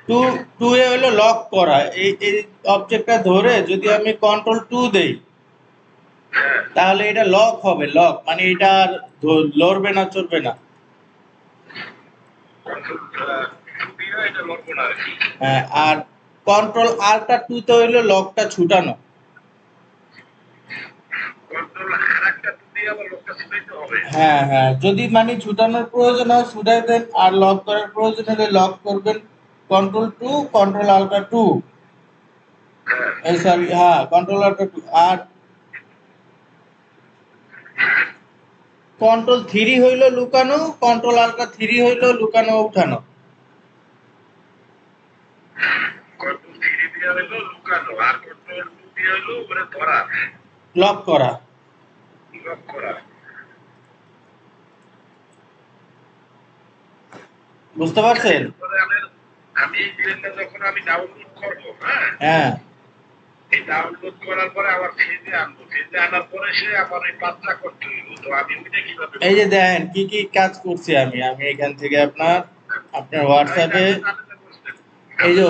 Two two এ হলো lock করা। এই এই অবজেক্টটা ধরে যদি আমি কন্ট্রোল 2 দেই তাহলে এটা লক হবে, লক মানে এটা আর লড়বে না, চলবে না। হ্যাঁ, আর কন্ট্রোল আল্টা 2 তে হইলো লকটা ছুটানো। হ্যাঁ হ্যাঁ, যদি মানে ছুটানোর প্রয়োজন হয় ছুটাই দেন, আর লক করার প্রয়োজন হলে লক করবেন কন্ট্রোল 2, কন্ট্রোল আল্টা 2, এই সরি হ্যাঁ কন্ট্রোল আল্টা 2। আর কন্ট্রোল 3 হইলো লুকানো, কন্ট্রোল আল্টা 3 হইলো লুকানো উঠানো। লক করা। বুঝতে পারছেন? আমি এই প্লেনটা যখন আমি ডাউনলোড করবো, হ্যাঁ, এই ডাউনলোড করার পরে আবার ফেজে আনবো, ফেজে আনার পরে সে আবার ওই পাত্রা করতে হইব। তো আমি ওইটা কিভাবে? এই যে দেখেন কি কি কাজ করছি আমি এখান থেকে আপনার হোয়াটসঅ্যাপে, এই যে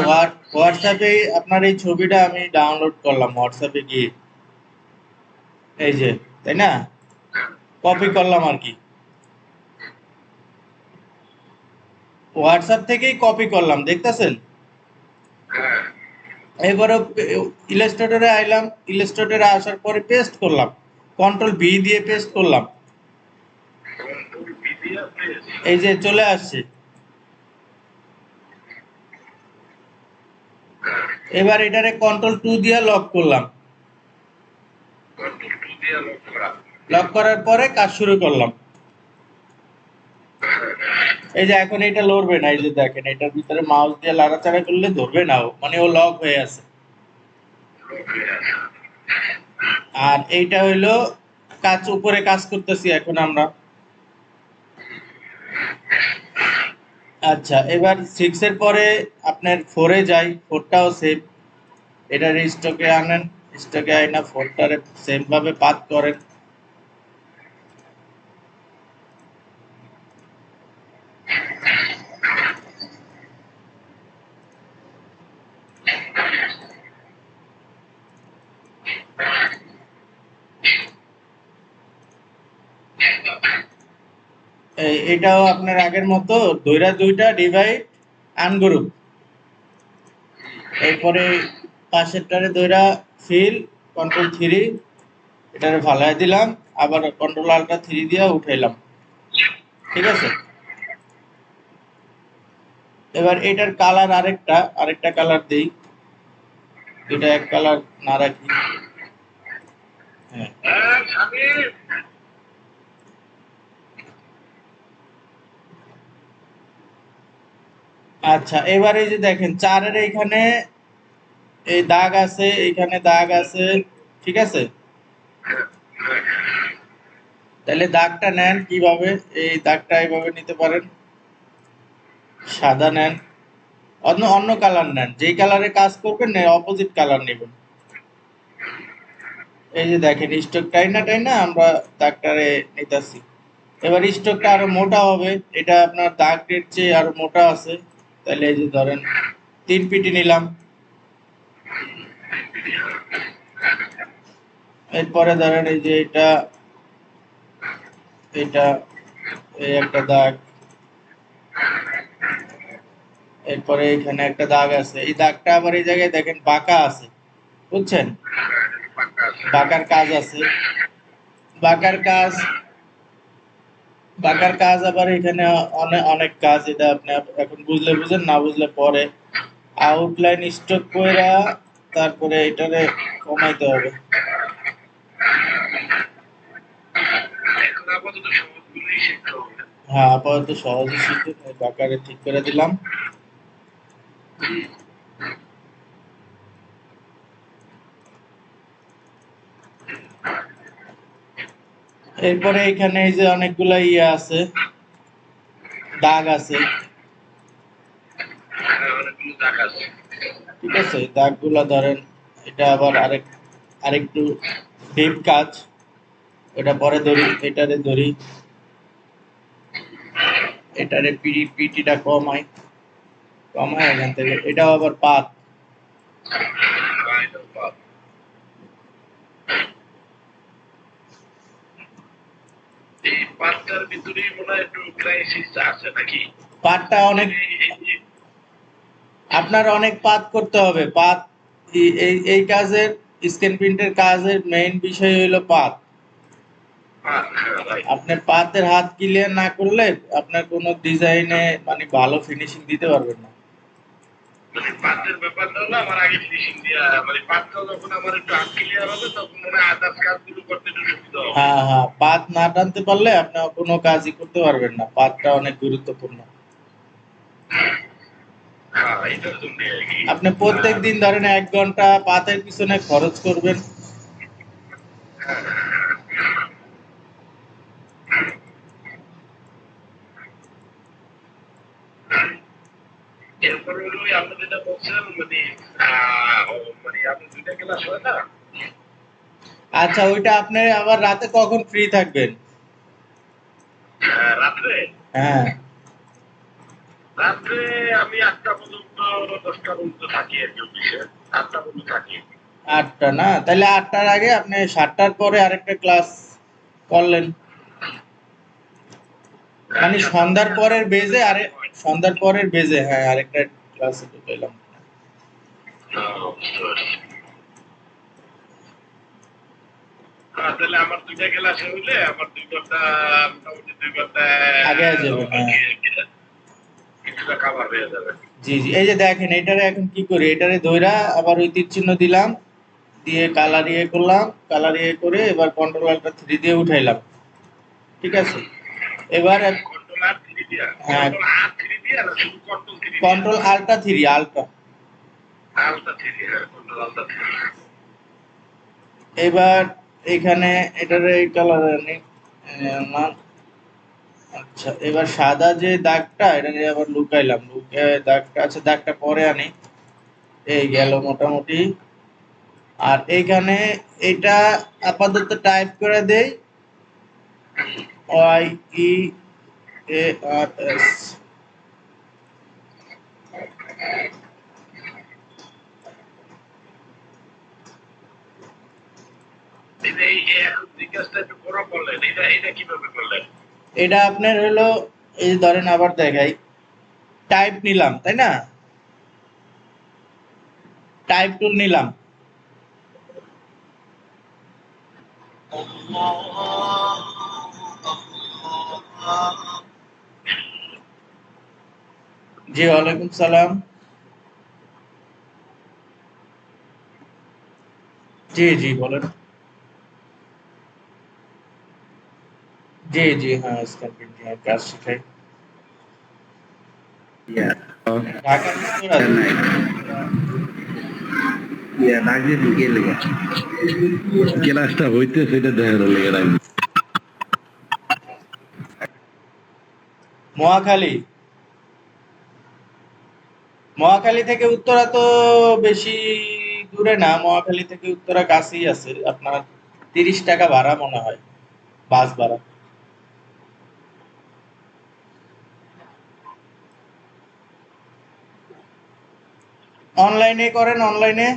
হোয়াটসঅ্যাপে আপনার এই ছবিটা আমি ডাউনলোড করলাম হোয়াটসঅ্যাপে গিয়ে, এই যে, তাই না, কপি করলাম আর কি, হোয়াটসঅ্যাপ থেকেই কপি করলাম, দেখতেছেন? এবারে ইলাস্ট্রেটরে আইলাম, ইলাস্ট্রেটরে আসার পরে পেস্ট করলাম, কন্ট্রোল ভি দিয়ে পেস্ট করলাম, এই যে চলে আসছে। এবার এটারে কন্ট্রোল 2 দিয়ে লক করলাম, লক করার পরে কাজ শুরু করলাম। এই যে এখন এটা লড়বে না, এই যে দেখেন এটার ভিতরে মাউস দিয়ে লাড়াচাড়া করলে ধরবে না, মানে ও লক হয়ে আছে। আর এইটা হইলো কাজ, উপরে কাজ করতেছি এখন আমরা। আচ্ছা, এবার 6 এর পরে আপনার 4 এ যাই, 4টাও সেম, এটার স্টকে আনেন, স্টকে আইনা 4টারে সেম ভাবে পাত করেন। এটাও আপনার আগের মতো দইরা দুইটা ডিভাইড আনগ্রুপ, এরপরে পাশেরটারে দইরা ফিল কন্ট্রোল 3, এটারে ভালাই দিলাম, আবার কন্ট্রোল আল্টা 3 দিয়ে উঠাইলাম, ঠিক আছে? এবার এটার কালার আরেকটা কালার দেই, এটা এক কালার না রাখি। হ্যাঁ, আচ্ছা, এবার এই যে দেখেন 4-এর এইখানে এই দাগ আছে, এইখানে দাগ আছে, ঠিক আছে? তাহলে দাগটা নেন কিভাবে, এই দাগটা এইভাবে নিতে পারেন, সাদা নেন, অন্য অন্য কালার নেন, যেই কালারে কাজ করবেন অপোজিট কালার নেবেন। এই যে দেখেন স্ট্রোক টাইনা আমরা দাগটারে নিতেছি। এবার স্ট্রোকটা আরো মোটা হবে, এটা আপনার দাগের চেয়ে আরো মোটা আছে, তাহলে এই যে ধরেন 3 পিটি নিলাম। এরপরে ধরেন এই যে এটা এটা এই একটা দাগ, এরপরে এখানে একটা দাগ আছে, এই দাগটা আবার এই জায়গায় দেখেন বাঁকা আছে, বুঝছেন? বাঁকার কাজ আছে, বাঁকার কাজ, বাঁকার কাজ আবার এখানে অনেক অনেক কাজ, এটা আপনি এখন বুঝলে বুঝেন, না বুঝলে পরে আউটলাইন স্ট্রোক কইরা তারপরে এটারে কমাইতে হবে। হ্যাঁ, আপাতত সহজে শিখে বাঁকারে ঠিক করে দিলাম। এরপরে এখানে এই যে অনেকগুলা ইয়ে আছে, দাগ আছে, ঠিক আছে? দাগগুলা ধরেন এটা আবার আরেকটু ডিপ কাজ, এটা পরে ধরি, এটারে ধরি, এটারে পিটিটা কমাই, কমায় এখান থেকে, এটাও আবার পাত। এই পাঁচটার ভিতরেই মনে হয় একটু ক্রাইসিস আছে নাকি? পাতটা অনেক, আপনার অনেক পাত করতে হবে। পাত এই কাজের, স্ক্রিন প্রিন্টের কাজের মেইন বিষয় হলো পাত। আপনি পাতের হাত ক্লিয়ার না করলে আপনার কোনো ডিজাইনে মানে ভালো ফিনিশিং দিতে পারবেন না। পাতের ব্যাপারটা হলো আমার আগে ফিনিশিং দিয়া, মানে পাতটা যখন আমার একটু আনক্লিয়ার হবে তখন মনে হয় আদার্স কাজগুলো করতে একটু সুবিধা হবে। হ্যাঁ হ্যাঁ, পাত না টানতে পারলে আপনি কোনো কাজই করতে পারবেন না। পাতটা অনেক গুরুত্বপূর্ণ। হ্যাঁ, এটার জন্য আর কি। আপনি প্রত্যেক দিন ধরেন 1 ঘন্টা পাতের পিছনে খরচ করবেন। এরপরে হলো ওই আপনি যেটা বলছেন মানে মানে আপনি 2টা ক্লাস হয় না? আচ্ছা, ওইটা আপনি আবার রাতে কখন ফ্রি থাকবেন? রাত্রে? হ্যাঁ, রাত্রে আমি 8টা পর্যন্ত 10টা পর্যন্ত থাকি আর কি অফিসে। 8টা পর্যন্ত থাকি। 8টা না, তাহলে 8টার আগে আপনি 7টার পরে আরেকটা ক্লাস করলেন। মানে সন্ধ্যার পরের বেজে, আরে সন্ধ্যার পরের বেজে, হ্যাঁ, আরেকটা ক্লাসে ঢুকাইলাম। বুঝতে পারছি। তাহলে আমার 2টা ক্লাস হইলে আমার 2 ঘন্টা, মোটামুটি 2 ঘন্টা আগে যাবেন, হ্যাঁ। কিছুটা কাভার হয়ে যাবে। জি জি, এই যে দেখেন, এটারে এখন কি করি, এটারে ধইরা আবার ওই তীর চিহ্ন দিলাম, দিয়ে কালার ইয়ে করলাম, কালার ইয়ে করে এবার কন্ট্রোল আল্টটা 3 দিয়ে উঠাইলাম। ঠিক আছে, এবার কন্ট্রোল আর 3 দিয়া, হ্যাঁ, কন্ট্রোল আর 3 দিয়া না শুধু কন্ট্রোল 3 দিয়া? কন্ট্রোল আল্টটা 3, আল্ট্রা। আলটা 3, হ্যাঁ, কন্ট্রোল আলটা 3। এবার এখানে এটারে এই কালার আনি, না, আচ্ছা, এবার সাদা যে দাগটা, এটারে আবার লুকাইলাম, লুকায় দাগটা, আচ্ছা দাগটা পরে আনি। এই গেল মোটামুটি। আর এইখানে এটা আপাতত টাইপ করে দেই, YEARS। এই এখন যে কাজটা একটু বড় করলেন, এটা কিভাবে করলেন? এটা আপনার হলো, এই যে ধরেন আবার দেখাই, টাইপ নিলাম, তাই না? টাইপ টুল নিলাম, জি ওয়ালাইকুম সালাম। জি জি বলেন। জি জি, হ্যাঁ, স্ক্যান প্রিন্টিং এর কাজ শিখাই। Iya, oh, ঢাকার উত্তরা তো। naik. Iya, নাকি ঢুকে লেগে ক্লাসটা হইতে সেটা দেখানো লেগে রাখবি। মহাখালী, মহাখালী থেকে উত্তরা তো বেশি দূরে না, মহাখালী থেকে উত্তরা কাছেই আছে, আপনার 30 টাকা ভাড়া মনে হয়, বাস ভাড়া। অনলাইনে করেন, অনলাইনে।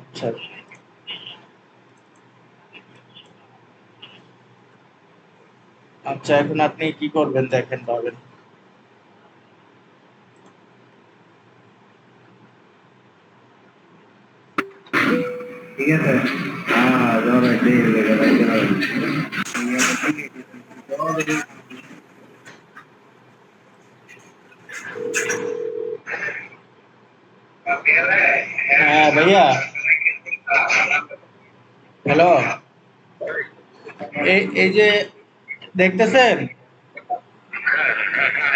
আচ্ছা আচ্ছা, এখন আপনি কি করবেন দেখেন, পাবেন। ঠিক আছে, হ্যাঁ যারা সেই লেগে রাখবে হ্যাঁ ভাইয়া, হ্যালো, এই যে দেখতেছেন,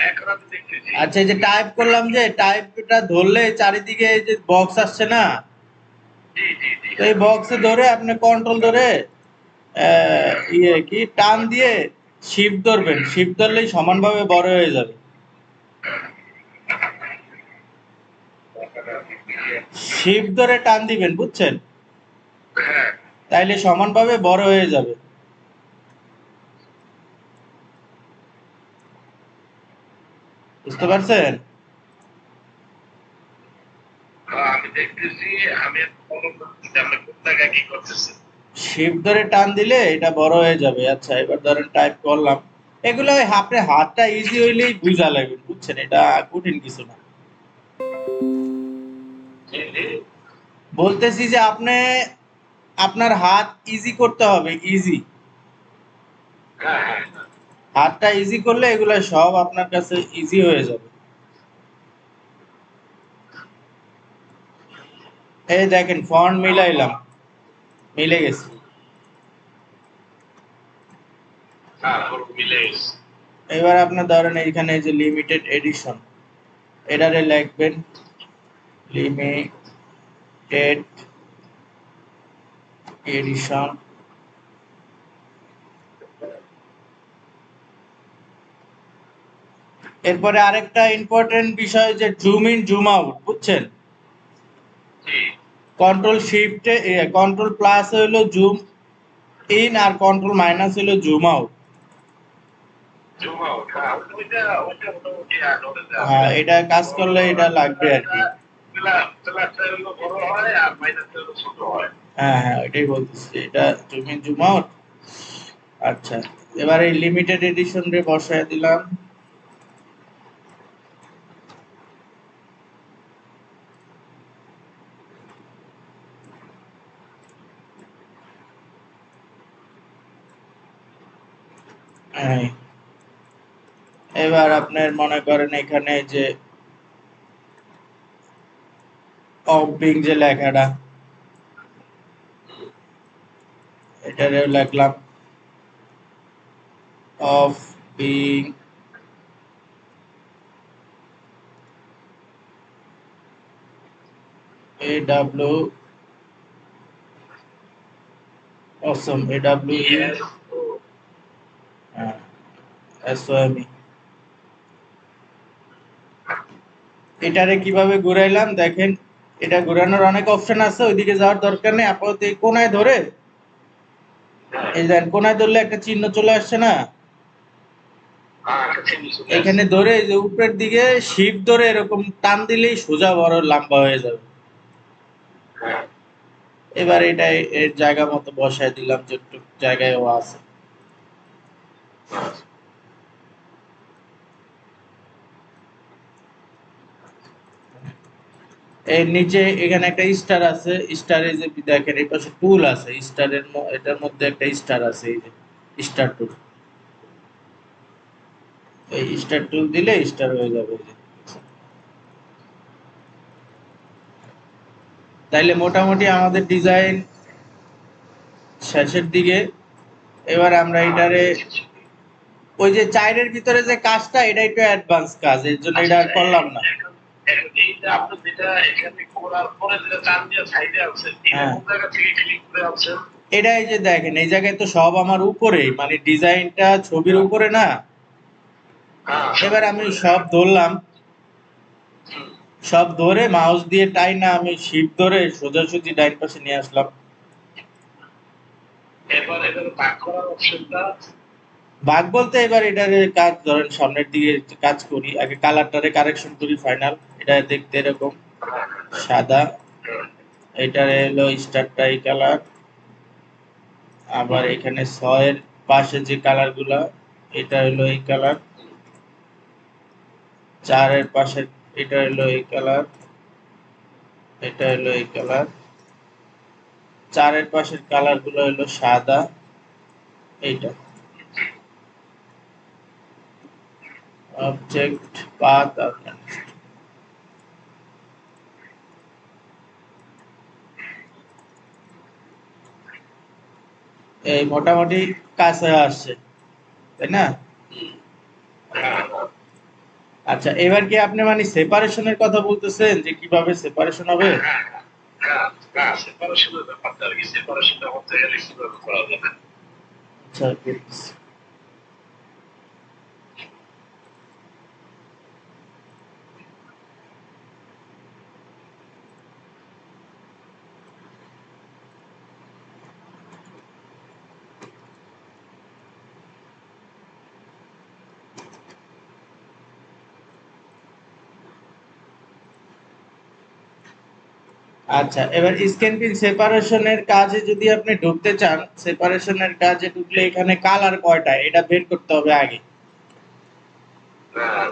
এখন আমি দেখতেছি। আচ্ছা, এই যে টাইপ করলাম, যে টাইপটা ধরলে চারিদিকে এই যে বক্স আসছে না, জি জি জি। তো এই বক্সে ধরে আপনি কন্ট্রোল ধরে ইয়ে কি টান দিয়ে শিফট ধরবেন, শিফট ধরলেই সমানভাবে বড় হয়ে যাবে। শিফট ধরে টান দিবেন, বুঝছেন? হ্যাঁ, তাইলে সমানভাবে বড় হয়ে যাবে। বুঝতে পারছেন? আমি দেখতেছি, আমি ফলো করতেছি আপনি কোন জায়গায় কি করতেছেন। শিফট ধরে টান দিলে এটা বড় হয়ে যাবে। আচ্ছা, এবার ধরেন টাইপ করলাম। এগুলো ওই আপনার হাতটা ইজি হইলেই বুঝা লাগবে, বুঝছেন? এটা কঠিন কিছু না। জি, জি। বলতেছি যে আপনি আপনার হাত ইজি করতে হবে, ইজি। হ্যাঁ, হ্যাঁ, হ্যাঁ। হাতটা ইজি করলে এগুলো সব আপনার কাছে ইজি হয়ে যাবে। এই দেখেন ফন্ট মিলাইলাম, মিলে গেছে। হ্যাঁ, পুরো মিলে গেছে। এবার আপনার ধরেন এইখানে এই যে লিমিটেড এডিশন, এটারে লিখবেন লিমিটেড এডিশন। এরপরে আরেকটা ইম্পর্টেন্ট বিষয় যে জুম ইন জুম আউট, বুঝছেন? জি। কন্ট্রোল শিফটে কন্ট্রোল প্লাস হলো জুম ইন আর কন্ট্রোল মাইনাস হলো জুম আউট। জুম আউট, হ্যাঁ, ওইটা মোটামুটি নলেজ আছে। হ্যাঁ, এটা কাজ করলে এটা লাগবে আর কি। প্লাসটা হলো বড় হয় আর মাইনাসটা হলো ছোট হয়। হ্যাঁ হ্যাঁ, এটাই বলতেছি, এটা জুম ইন জুম আউট। আচ্ছা, এবার এই লিমিটেড এডিশন রে বসায় দিলাম। এই, এবার আপনার মনে করেন এখানে যে অফবিং যে লেখাটা, এটারে লিখলাম of being A W awesome, A W E yes. S O M E. এটারে কিভাবে ঘুরাইলাম দেখেন। এটা ঘুরানোর অনেক অপশন আছে, ওইদিকে যাওয়ার দরকার নেই। আপাতত এই কোনায় ধরে, এই দেখেন কোনায় ধরলে একটা চিহ্ন চলে আসছে না? এখানে ধরে এই যে উপরের দিকে শিফট ধরে এরকম টান দিলেই সোজা বড় লম্বা হয়ে যাবে। এবার এটা এর জায়গা মতো বসায় দিলাম, যেটুক জায়গায় ও আছে। এর নিচে এখানে একটা স্টার আছে, স্টারে যে দেখেন এই পাশে টুল আছে, স্টারের এটার মধ্যে একটা স্টার আছে, এই যে স্টার টুল। এই স্টার টুল দিলে স্টার হয়ে যাবে এই যে। তাইলে মোটামুটি আমাদের ডিজাইন শেষের দিকে। এবার আমরা এটারে ওই যে চাইরের ভিতরে যে কাজটা, এটা একটু অ্যাডভান্স কাজ, এর জন্য এটা আর করলাম না। এইটা আপনি যেটা এখানে করার পরে যেটা চান দিয়ে সাইডে আছে, এটা হ্যাঁ, কোন জায়গা থেকে ক্লিক করে আনছেন? এটা এই যে দেখেন এই জায়গায় তো সব আমার উপরে, মানে ডিজাইনটা ছবির উপরে না। হ্যাঁ, এবার আমি সব ধরলাম, সব ধরে মাউস দিয়ে টাইনা আমি শিফট ধরে সোজাসুজি ডাইন পাশে নিয়ে আসলাম। এবার এখানে ভাগ করার অপশনটা। ভাগ বলতে এবার এটার কাজ ধরেন সামনের দিকে কাজ করি, আগে কালারটারে কারেকশন করি ফাইনাল। এটা দেখতে এরকম সাদা, এটার হলো স্টারটা এই কালার। আবার এখানে ছয়ের পাশে যে কালার গুলা, এটা হলো এই কালার। চারের পাশে এটা হলো এই কালার, এটা হলো এই কালার। চারের পাশের কালার গুলো হলো সাদা, এইটা। অবজেক্ট পাথ আপনার, এই মোটামুটি কাছে আসছে, তাই না? আচ্ছা, এবার কি আপনি মানে সেপারেশনের কথা বলতেছেন যে কিভাবে সেপারেশন হবে? সেপারেশনের ব্যাপারটা আর কি, সেপারেশনটা হতে গেলে কিভাবে করা যাবে? আচ্ছা, বলতেছি। আচ্ছা, এবার স্ক্যান পিন সেপারেশনের কাজে যদি আপনি ঢুকতে চান, সেপারেশনের কাজে ঢুকলে এখানে কালার কয়টা এটা বের করতে হবে আগে।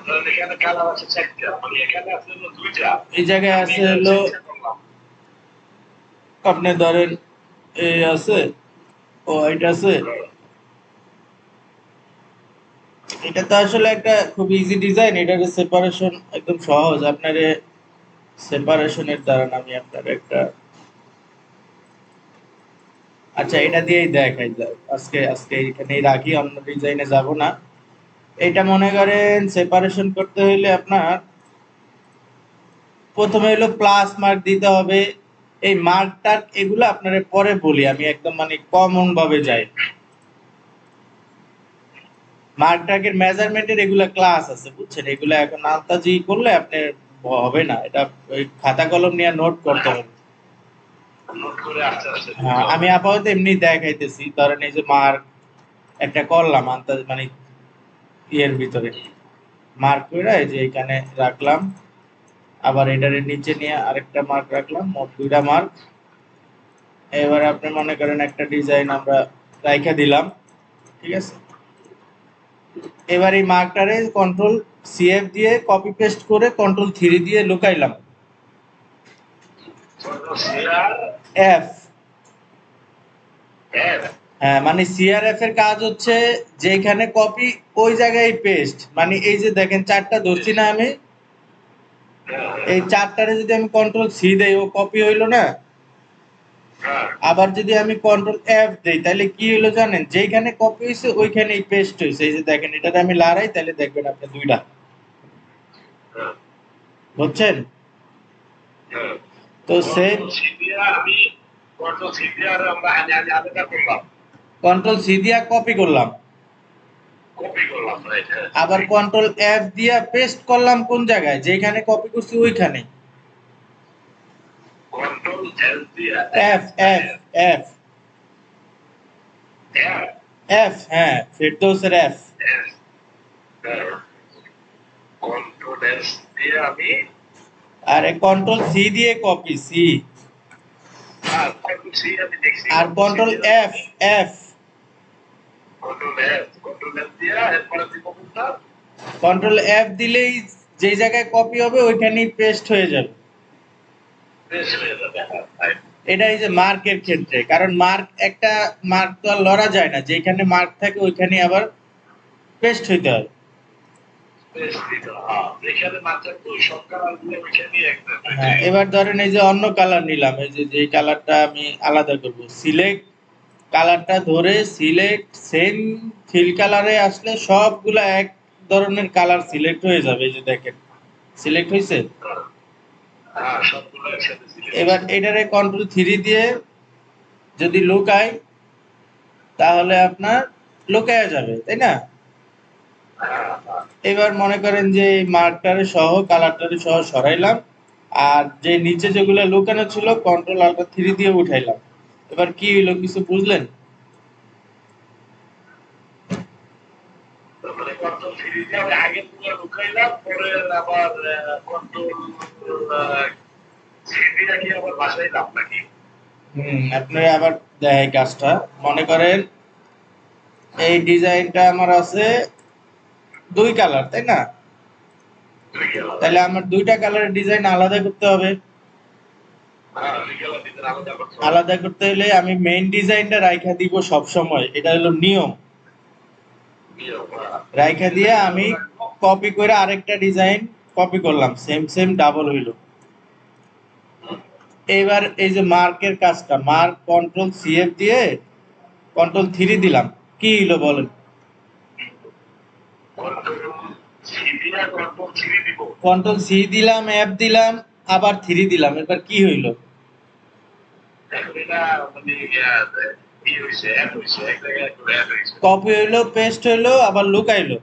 তাহলে এখানে কালার আছে 4টা, মানে এখানে আছে হলো 2টা। এই জায়গায় আছে হলো আপনি ধরেন এই আছে, হোয়াইট আছে। এটা তো আসলে একটা খুব ইজি ডিজাইন, এটার সেপারেশন একদম সহজ। আপনার সেপারেশনের দ্বারা আমি আপনার একটা, আচ্ছা এটা দিয়েই দেখাই যাক। আজকে আজকে এখানেই রাখি, অন্য ডিজাইনে যাব না। এটা মনে করেন সেপারেশন করতে হইলে আপনার প্রথমে হলো প্লাস মার্ক দিতে হবে। এই মার্কটা এগুলো আপনারে পরে বলি, আমি একদম মানে কমন ভাবে যাই। মার্কটাকের মেজারমেন্টের এগুলা ক্লাস আছে, বুঝছেন? এগুলা এখন আন্তাজি করলে আপনি হবে না, এটা ওই খাতা কলম নিয়ে নোট করতে হবে। নোট করে আস্তে আস্তে হ্যাঁ, আমি আপাতত এমনি দেখাইতেছি। ধরেন এই যে মার্ক একটা করলাম আন্তাজ মানে ইয়ের ভিতরে মার্ক করে এই যে এখানে রাখলাম, আবার এটার নিচে নিয়ে আরেকটা মার্ক রাখলাম, মোট 2টা মার্ক। এবার আপনি মনে করেন একটা ডিজাইন আমরা রাইখা দিলাম, ঠিক আছে? এবার এই মার্কটারে কন্ট্রোল সিএফ দিয়ে কপি পেস্ট করে কন্ট্রোল 3 দিয়ে লুকাইলাম। এফ, হ্যাঁ, মানে সিআরএফ এর কাজ হচ্ছে যেখানে কপি ওই জায়গায় পেস্ট। মানে এই যে দেখেন 4টা ধরছি না আমি, এই 4টারে যদি আমি কন্ট্রোল সি দেই ও কপি হইলো না। আবার যদি আমি কন্ট্রোল এফ দেই তাহলে কি হলো জানেন? যেখানে কপি হইছে ওইখানেই পেস্ট হইছে। এই যে দেখেন এটাতে আমি লড়াই তাহলে দেখবেন আপনি 2টা, বুঝছেন? তো সেম আমি কন্ট্রোল সি দিয়ে আর আমরা আলাদা করলাম, কন্ট্রোল সি দিয়া কপি করলাম, কপি করলাম, রাইট? আবার কন্ট্রোল এফ দিয়া পেস্ট করলাম কোন জায়গায় যেখানে কপি করছি ওইখানে। কন্ট্রোল এল দিয়ে এফ এফ এফ এফ, হ্যাঁ, ফেরদৌসের এফ। কন্ট্রোল এস দিয়ে আমি আরে কন্ট্রোল সি দিয়ে কপি সি, কন্ট্রোল সি আমি দেখছি, আর control F F, control S দিয়ে এরপরে দিব কোনটা? কন্ট্রোল এফ দিলেই যে জায়গায় কপি হবে ওইখানেই পেস্ট হয়ে যাবে। পেস্ট হয়ে যাবে, রাইট? এটা এই যে মার্কের ক্ষেত্রে, কারণ মার্ক একটা মার্ক তো আর লড়া যায় না, যেখানে মার্ক থাকে ওইখানে আবার পেস্ট হইতে হয়। পেস্ট দিতে হবে, হ্যাঁ। এখানে মাত্র দুই সব কালারগুলো ওইখানে একদম, হ্যাঁ, এবার ধরেন এই যে অন্য কালার নিলাম, এই যে যে কালারটা আমি আলাদা করব, সিলেক্ট কালারটা ধরে সিলেক্ট সেম ফিল কালারে আসলে সবগুলা এক ধরনের কালার সিলেক্ট হয়ে যাবে। এই যে দেখেন সিলেক্ট হয়েছে। হ্যাঁ, সবগুলো একসাথে সিলেক্ট। এবার এটারে কন্ট্রোল 3 দিয়ে যদি লুকাই তাহলে আপনার লুকায়া যাবে, তাই না? এবার মনে করেন যে এই মার্কটারে সহ কালারটারে সহ সরাইলাম, আর যে নিচে যেগুলো লুকানো ছিল কন্ট্রোল আলফা 3 দিয়ে উঠাইলাম। এবার কি হইলো কিছু বুঝলেন? তারপরে কন্ট্রোল সি দিয়ে আমি আগে পুরো লুকাইলাম, পরে আবার কন্ট্রোল সি দিয়ে কি আবার বাসাইলাম নাকি? আপনারা আবার দেখাই কাজটা। মনে করেন এই ডিজাইনটা আমার আছে 2 কালার, তাই না? তাহলে আমার 2টা কালারের ডিজাইন আলাদা করতে হবে। আলাদা করতে হলে আমি মেইন ডিজাইনটা রাইখা দিব সব সময়, এটা হলো নিয়ম। রাইখা দিয়ে আমি কপি করে আরেকটা ডিজাইন কপি করলাম, সেম সেম ডাবল হইলো। এবার এই যে মার্কের কাজটা, মার্ক কন্ট্রোল সিএফ দিয়ে কন্ট্রোল 3 দিলাম, কি হইলো বলেন? কন্ট্রোল সি দিলাম, এফ দিলাম, আবার 3 দিলাম, এবার কি হইলো? কপি হইলো, পেস্ট হইলো, আবার লুকাইলো।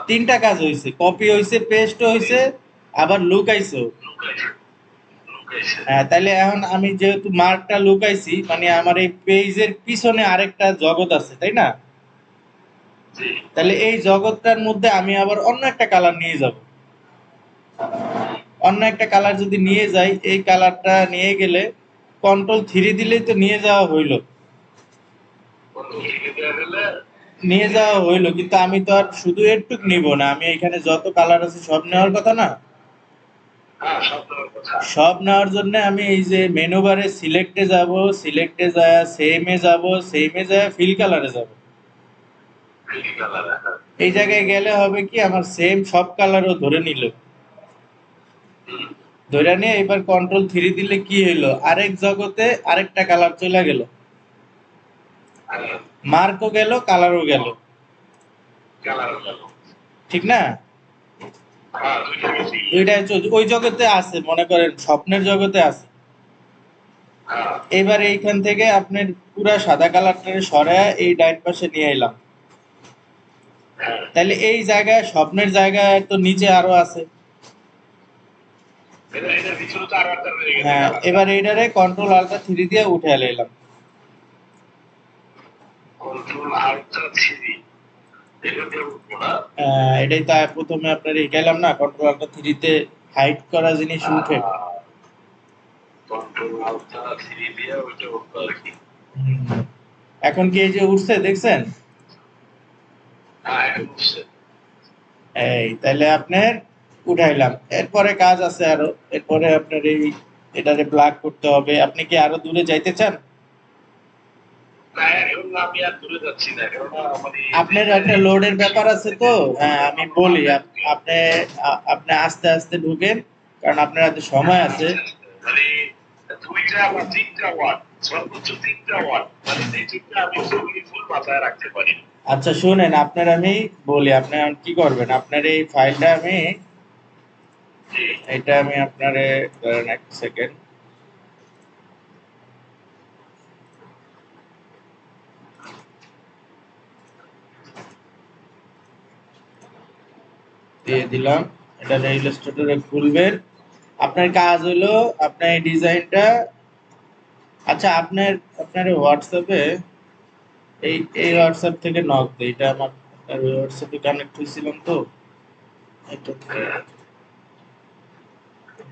3টা কাজ হইছে, কপি হইছে, পেস্ট হইছে, আবার লুকাইছো। হ্যাঁ, তাহলে এখন আমি যেহেতু মার্কটা লুকাইছি, মানে আমার এই পেজের পিছনে আরেকটা জগৎ আছে, তাই না? তাহলে এই জগৎটার মধ্যে আমি আবার অন্য একটা কালার নিয়ে যাব। অন্য একটা কালার যদি নিয়ে যাই, এই কালারটা নিয়ে গেলে কন্ট্রোল 3 দিলেই তো নিয়ে যাওয়া হইলো। নিয়ে যাওয়া হইলো, কিন্তু আমি তো আর শুধু এরটুক নিব না, আমি এখানে যত কালার আছে সব নেওয়ার কথা না। সব নেওয়ার জন্য আমি এই যে মেনু বারে সিলেক্টে যাব, সিলেক্টে যায় সেমে যাব, সেমে যায় ফিল কালারে যাব। এই জায়গায় গেলে হবে কি, আমার সেম সব কালারও ধরে নিল। ধরে নিয়ে এবার কন্ট্রোল 3 দিলে কি হইলো, আরেক জগতে আরেকটা কালার চলে গেল, মার্কও গেল, কালারও গেল, ঠিক না? দুইটাই ওই জগতে আছে, মনে করেন স্বপ্নের জগতে আছে। এবার এইখান থেকে আপনার পুরা সাদা কালারটারে সরায় এই ডাইন পাশে নিয়ে এলাম, তাহলে এই জায়গায় স্বপ্নের জায়গায় তো নিচে আরো আছে। হ্যাঁ, এবার এইটারে কন্ট্রোল আল্টা 3 দিয়ে উঠে এলাম। এটাই তো প্রথমে আপনার গেলাম না, কন্ট্রোল আল্টা 3 তে হাইড করা জিনিস উঠে। এখন কি এই যে উঠছে দেখছেন? এই তাহলে আপনার উঠাইলাম, এরপরে কাজ আছে আরো। এরপরে আপনার এই এটারে ব্ল্যাক করতে হবে। আপনি কি আরো দূরে যাইতে চান? আপনার একটা লোডের ব্যাপার আছে তো। হ্যাঁ, আমি বলি আপনি আপনি আস্তে আস্তে ঢুকেন, কারণ আপনার হাতে সময় আছে। আচ্ছা শুনেন, আপনার আমি বলি, আপনি কি করবেন, আপনার এই ফাইলটা আমি আপনারে ধরেন এক সেকেন্ড দিয়ে দিলাম। এটা ইলাস্ট্রেটরে খুলবেন। আপনার কাজ হলো আপনার এই ডিজাইনটা, আচ্ছা আপনার হোয়াটসঅ্যাপে এই হোয়াটসঅ্যাপ থেকে নক দেই, এটা আমার হোয়াটসঅ্যাপে কানেক্ট হয়েছিলাম তো। এটা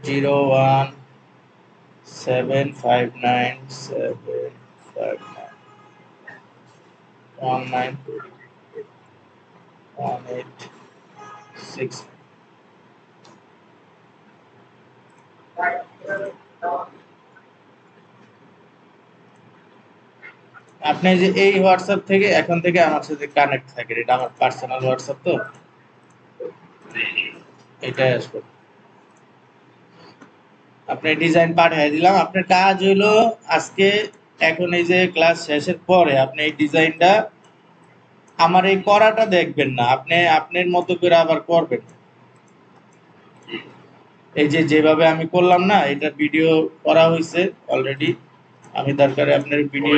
01759791866। আপনি যে এই হোয়াটসঅ্যাপ থেকে এখন থেকে আমার সাথে কানেক্ট থাকেন, এটা আমার পার্সোনাল হোয়াটসঅ্যাপ তো, এটাই আসবে। আপনি ডিজাইন পাঠিয়ে দিলাম। আপনার কাজ হলো আজকে, এখন এই যে ক্লাস শেষের পরে আপনি এই ডিজাইনটা, আমার এই করাটা দেখবেন না, আপনি আপনার মতো করে আবার করবেন। এই যে যেভাবে আমি করলাম না, এটা ভিডিও করা হয়েছে অলরেডি, আমি দরকারে আপনার ভিডিও